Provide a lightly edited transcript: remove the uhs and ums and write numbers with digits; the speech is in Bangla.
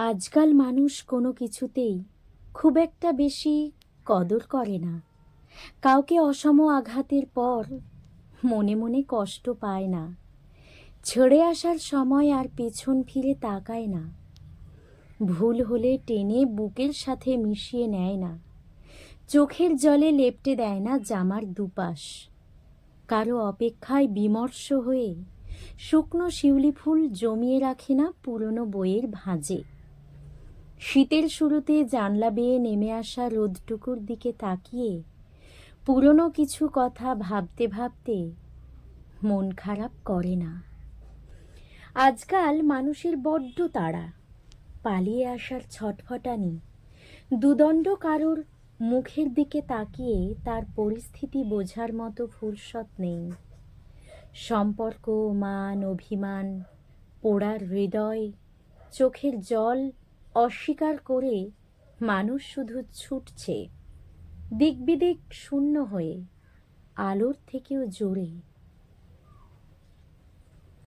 আজকাল মানুষ কোনো কিছুতেই খুব একটা বেশি কদর করে না। কাউকে অসম আঘাতের পর মনে মনে কষ্ট পায় না, ছেড়ে আসার সময় আর পেছন ফিরে তাকায় না। ভুল হলে টেনে বুকের সাথে মিশিয়ে নেয় না, চোখের জলে লেপ্টে দেয় না জামার দুপাশ। কারো অপেক্ষায় বিমর্ষ হয়ে শুকনো শিউলি ফুল জমিয়ে রাখে না পুরনো বইয়ের ভাঁজে। শীতের শুরুতে জানলা বেয়ে নেমে আসা রোদটুকুর দিকে তাকিয়ে পুরনো কিছু কথা ভাবতে ভাবতে মন খারাপ করে না। আজকাল মানুষের বড্ড তাড়া, পালিয়ে আসার ছটফটানি, দুদণ্ড কারোর মুখের দিকে তাকিয়ে তার পরিস্থিতি বোঝার মতো ফুরসত নেই। সম্পর্ক, মান, অভিমান, পোড়ার হৃদয়, চোখের জল অস্বীকার করে মানুষ শুধু ছুটছে দিক বিদিক শূন্য হয়ে, আলোর থেকেও জোরে।